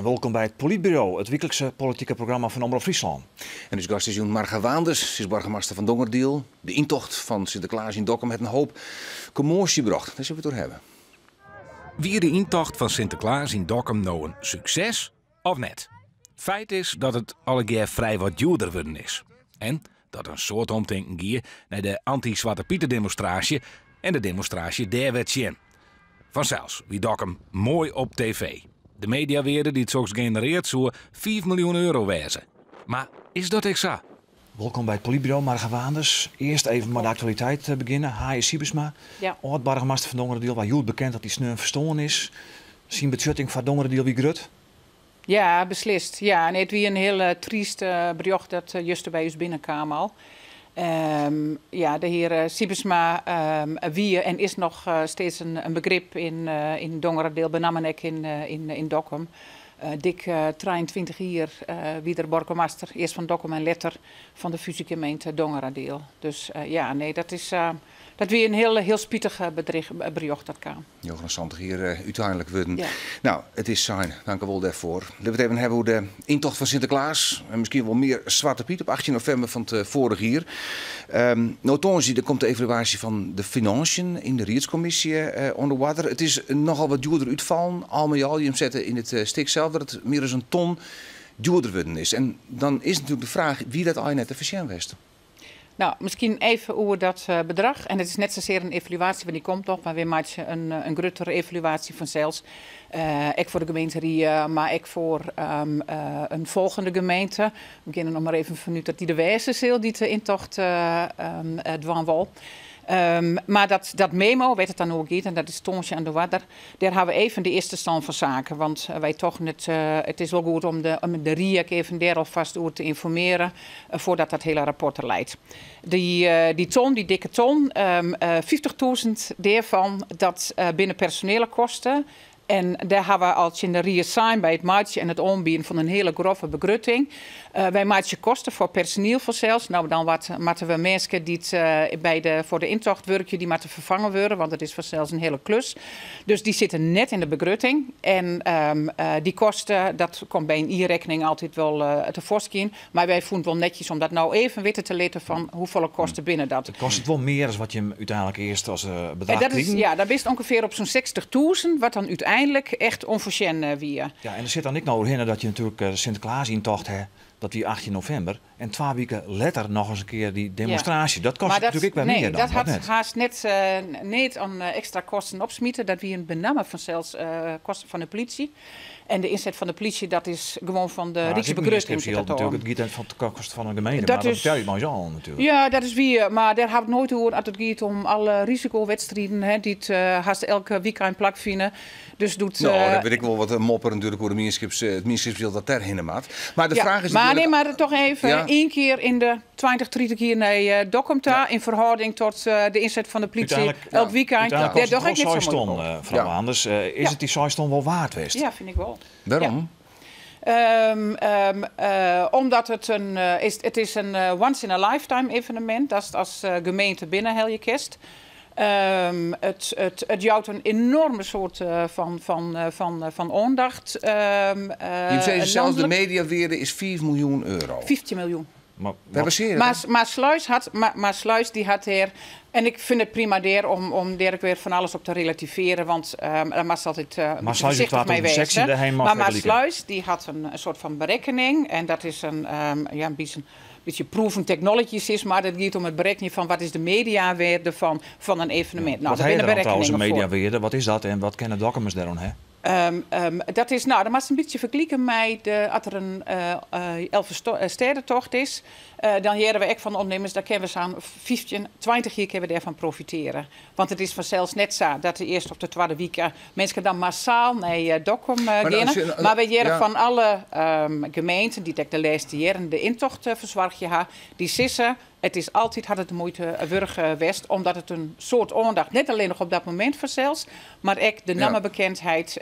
En welkom bij het Politbureau, het wekelijkse politieke programma van Omroep Friesland. En dus gast is Marga Waanders, ze is burgemeester van Dongerdiel. De intocht van Sinterklaas in Dokkum met een hoop commotie gebracht. Daar zullen we het door hebben. Wie de intocht van Sinterklaas in Dokkum nou een succes of net? Feit is dat het allegear vrij wat duurder worden is. En dat een soort omdenken gier naar de anti-Zwarte Pieter demonstratie en de demonstratie der werd zien. Vanzelfs, wie Dokkum mooi op tv. De mediaweerden die het zo genereert zou 5 miljoen euro wezen. Maar is dat exact? Welkom bij het Politbureau, Marga Waanders. Eerst even met de actualiteit beginnen. H.J. Siebesma, oud-burgemeester van Dongerdiel, waar Joel bekend dat hij sneu verstoren is. Zien betutting van Dongerdiel wie grut? Ja, beslist. Ja, en het was een heel triest bericht dat juist bij ons binnenkwam al. Ja, de heer Siebesma wie en is nog steeds een begrip in Dongerdiel, benamenek in Dokkum. Dik 23 jaar wie de burgemeester, eerst van Dokkum en later van de fusiegemeente Dongerdiel. Dus ja, nee, dat is... Dat weer een heel spietig bericht dat kwam. Johan Santig hier uiteindelijk worden. Ja. Nou, het is zijn. Dank u wel daarvoor. Laten we het even hebben hoe de intocht van Sinterklaas. En misschien wel meer Zwarte Piet op 18 november van het vorige jaar. Notonzie, er komt de evaluatie van de financiën in de Riedscommissie onder water. Het is nogal wat duurder uitvallen. Al met al, je hem zetten in het stik zelf, dat het meer dan een ton duurder worden is. En dan is natuurlijk de vraag wie dat eigenlijk net efficiënt was. Nou, misschien even over dat bedrag. En het is net zozeer een evaluatie, want die komt nog. Maar we maken een grotere evaluatie vanzelfs. Ik voor de gemeente Rie, maar ik voor een volgende gemeente. We beginnen nog maar even vanuit dat die de wijze die de intocht dwan wil. Maar dat memo, weet het dan ook niet, en dat is Toonsje aan de Wadder, daar hebben we even de eerste stand van zaken. Want wij toch net, het is wel goed om de RIEK even daar alvast over te informeren, voordat dat hele rapport er leidt. Die ton, die dikke ton, 50.000 daarvan, dat binnen personele kosten. En daar hebben we als in de reassign bij het maatje en het ombieden van een hele grove begrutting. Wij maken kosten voor personeel vanzelfs. Nou, dan moeten we mensen die voor de intocht werken, die moeten vervangen worden, want het is vanzelfs een hele klus. Dus die zitten net in de begrutting. En die kosten, dat komt bij een i-rekening altijd wel te voorschijn. Maar wij voelen het wel netjes om dat nou even weten te laten van hoeveel kosten binnen dat. Het kost het wel meer dan wat je hem uiteindelijk eerst als bedrag kreeg. Ja, dat is ongeveer op zo'n 60.000, wat dan uiteindelijk echt onvoorzichtig wie. Ja, en er zit dan niet nou in dat je natuurlijk de Sinterklaas-intocht hebt, dat die 18 november. En 2 weken later nog eens een keer die demonstratie. Ja. Dat kost natuurlijk wel meer dan. Dat had haast net aan extra kosten opsmieten. Dat wie een bename van zelfs kosten van de politie. En de inzet van de politie, dat is gewoon van de Rijksbegrutting. Het gaat van de kosten van een gemeente, dat maar dat vertel je maar zo natuurlijk. Ja, dat is wie. Maar daar hebben we het nooit over als het gaat om alle risicowedstrijden die het haast elke weekend plak vinden. Dus doet... Nou, dat weet ik wel wat mopper natuurlijk hoe het ministerschap dat daarheen maakt. Maar de vraag is maar maar toch even, 1 keer in de 20, 30 keer naar Dokkum in verhouding tot de inzet van de politie elk weekend. Daar toch ik niet zo mooi mevrouw Waanders. Is het die 6 ton wel waard geweest? Ja, vind ik wel. Waarom? Omdat het is een once in a lifetime evenement. Dat is als gemeente binnen heel je kist. Het jouwt een enorme soort van aandacht. Je zei zelfs de mediaweerde is 4 miljoen euro. 15 miljoen. Maar Sluis die had er. En ik vind het prima om daar weer van alles op te relativeren. Want daar mag altijd voorzichtig mee wezen. Maar Sluis die had een soort van berekening. En dat is een beetje proven technologies is, maar het gaat om het berekenen van wat is de mediawaarde van een evenement. Nou, wat heet er trouwens een mediawaarde? Wat is dat en wat kennen Dokkumers daarom? Dat is, nou, dat mag een beetje vergelijken met als er een Elfstedentocht is. Dan jaren we echt van de ondernemers, daar kunnen we aan 15, 20 jaar kunnen we daarvan profiteren. Want het is vanzelfs net zo dat de eerste of de tweede week mensen dan massaal naar Dokkum gaan. Maar we jaren van alle gemeenten die de laatste jaren de intocht verzorgen, die sissen Het is altijd, had het de moeite wurg omdat het een soort aandacht, niet alleen nog op dat moment vanzelfs, maar ook de naambekendheid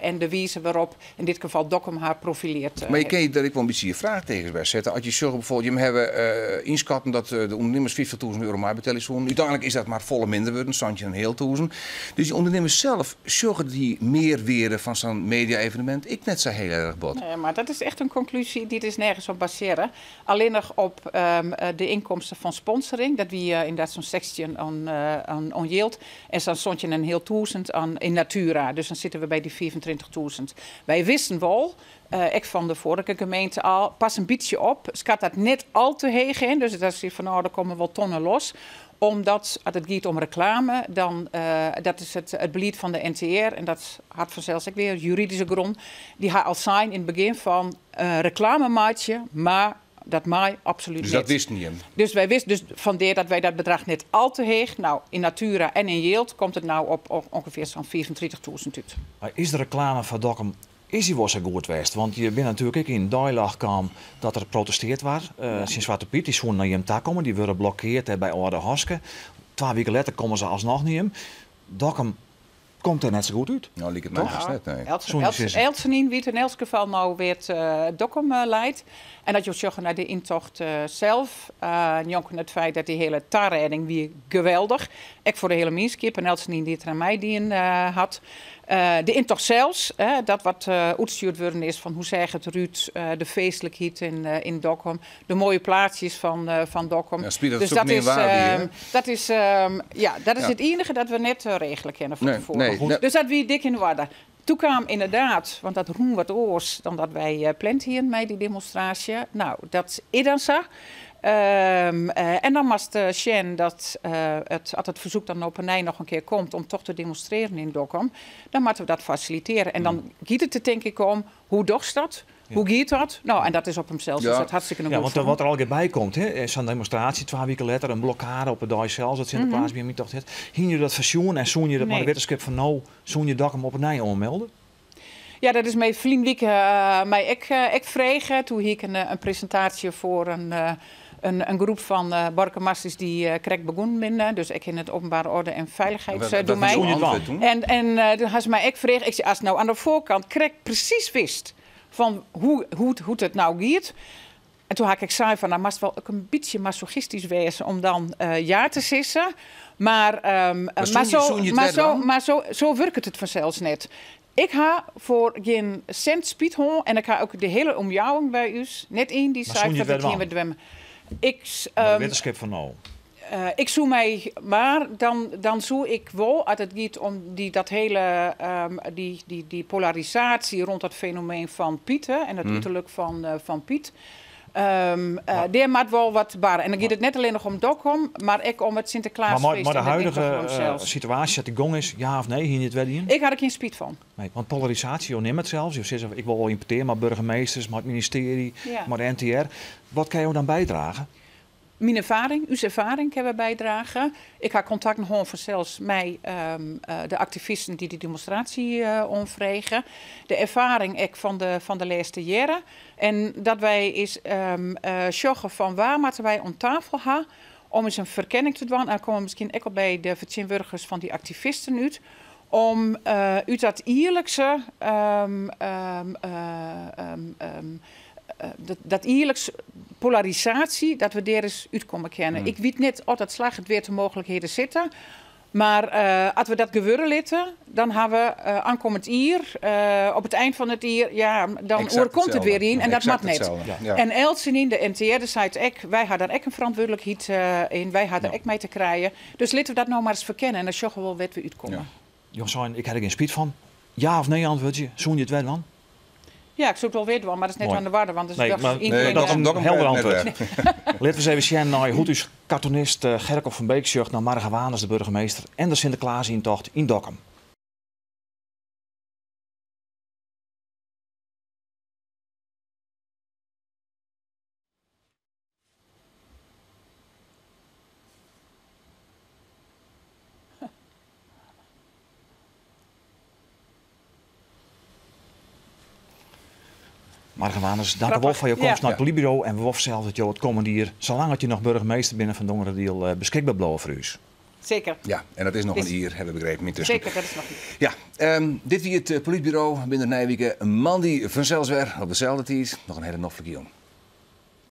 en de wijze waarop in dit geval Dokkum haar profileert. Maar je kan je daar ik wel een beetje je vraag tegen bij zetten. Als je zegt bijvoorbeeld, je hebben inschatten dat de ondernemers €50.000 maar betalen zo'n. Uiteindelijk is dat maar volle minder worden, standje een heel duizend. Dus die ondernemers zelf zorgen die meer weren van zo'n media-evenement. Ik net zo heel erg bot. Nee, maar dat is echt een conclusie die is nergens op baseren. Alleen nog op de inkomsten van sponsoring. Dat wie inderdaad zo'n section aan yield. En dan stond je een heel duizend aan in Natura. Dus dan zitten we bij die 24.000. Wij wisten wel, ik van de vorige gemeente al, pas een beetje op. Schat dat net al te heeg in. Dus dat is van, nou, er komen wel tonnen los. Omdat, als het gaat om reclame, dan dat is het beleid van de NTR. En dat had vanzelfs ook weer juridische grond. Die had al zijn in het begin van reclamemaatje, maar dat mij absoluut dus niet. Dat wist niet. Dus wij wisten, dus vandaar dat wij dat bedrag net al te heeg. Nou, in Natura en in Yield komt het nou op ongeveer zo'n 34.000 uit. Maar is de reclame van Dokkum, is die wel zo goed geweest? Want je bent natuurlijk ook in dialoog kwam dat er geprotesteerd was. Sinds Zwarte Piet, die zouden naar hem komen, die worden geblokkeerd bij Oude Hoske. 2 weken later komen ze alsnog niet hem. Dokkum komt er net zo goed uit. Nou, liep het nog eens net, nee. Elsenien wie het in elk geval nou weer Dokkum leidt. En dat je ook zeggen naar de intocht zelf. Jonken het feit dat die hele tarredding weer geweldig. Ik voor de hele meenskip en Elsenien die het aan mij die had. De intocht zelfs, dat wat uitgestuurd worden is van hoe zeg het Ruud, de feestelijkheid in Dokkum, de mooie plaatsjes van Dokkum. Ja, dus dat is, dat is het enige dat we net regelen kennen van tevoren. Nee. Dus dat wie dik in de waarde. Toen kwam inderdaad, want dat roem wat oors dan dat wij plant hier met die demonstratie. Nou, dat is dan zo. En dan was de Sjen dat als het verzoek dan op een nog een keer komt om toch te demonstreren in Dokkum, dan moeten we dat faciliteren. En dan gaat het er denk ik om, hoe docht dat? Ja. Hoe gaat dat? Nou, en dat is op hemzelf. Dus dat hartstikke goed. Ja, want wat er al bij komt, is een demonstratie, 2 weken later, een blokkade op het dag zelfs, dat Sinterklaas bij mij toch heeft. Hien je dat verzoen en zoen je dat maar de wetenschap van nou, zoen je Dokkum op een nij onmelden? Ja, dat is mij vriendelijk. Ik vreeg, toen ik een presentatie voor een groep van barkenmasters die krek begonnen binnen. Dus ik in het openbare orde en veiligheidsdomein. En toen had ze mij vreeg, ik zei, als nou aan de voorkant krek precies wist van hoe het nou gaat. En toen had ik zei van, nou moest wel ook een beetje masochistisch wezen om dan ja te sissen. Maar zo werkt het vanzelfs net. Ik ga voor geen cent spiethol en ik ga ook de hele omjouwing bij u net in die zei dat het hier met zwemmen. Wetenschap van nou. Ik zoek mij, maar dan zoek ik wel, als het gaat om dat hele die polarisatie rond het fenomeen van Piet en het uiterlijk van Piet. Die maakt wel wat baren. En dan gaat het net alleen nog om Dokkum, maar ook om het Sinterklaasfeest. Maar de huidige situatie dat die gong is, ja of nee, hier niet wel in? Ik had er geen spijt van. Nee, want polarisatie, je neemt het zelfs. Je zegt, ik wil wel importeren, maar burgemeesters, maar het ministerie, maar de NTR. Wat kan je dan bijdragen? Mijn ervaring, uw ervaring hebben bijdragen. Ik ga contact nog zelfs met de activisten die de demonstratie onvregen. De ervaring ik van de laatste jaren. En dat wij is zorgen van waar moeten wij om tafel gaan om eens een verkenning te doen. En dan komen we misschien ook al bij de vertegenwoordigers van die activisten uit. Om uit dat eerlijkse dat eerlijks polarisatie, dat we daar eens uit komen kennen. Ik weet niet of dat slag het weer de mogelijkheden zitten. Maar als we dat gebeuren laten, dan hebben we aankomend hier, op het eind van het jaar, ja, dan komt het weer in en dat mag net. Ja. En Elsenien, de NTR, zei wij hadden ook een verantwoordelijkheid in, wij hadden ook mee te krijgen. Dus laten we dat nou maar eens verkennen en dan zorgen we wel wat we uitkomen. Jongens, ik heb er geen spijt van. Ja of nee antwoordje, zoen je het wel dan? Ja, ik zoek het wel weten, maar dat is net aan de waarde. Want dat is een helder antwoord. Laten we eens even zien naar hoe dus cartoonist Gerkhoff van Beek zegt naar Marga Waanders, de burgemeester, en de Sinterklaas-intocht in Dokkum. Margenwaners, dank u wel voor je komst Ja. naar het politiebureau. En we hopen zelf dat je het komende jaar, zolang het je nog burgemeester binnen van Dongerendiel, beschikbaar blijven voor u. Zeker. Ja, en dat is nog Dus- een hier, hebben we begrepen. Intussen. Zeker, dat is nog niet. Ja, dit wie het politbureau binnen Nijwegen. Mandy van Zelswer op dezelfde tijd. Nog een hele nog verkeer.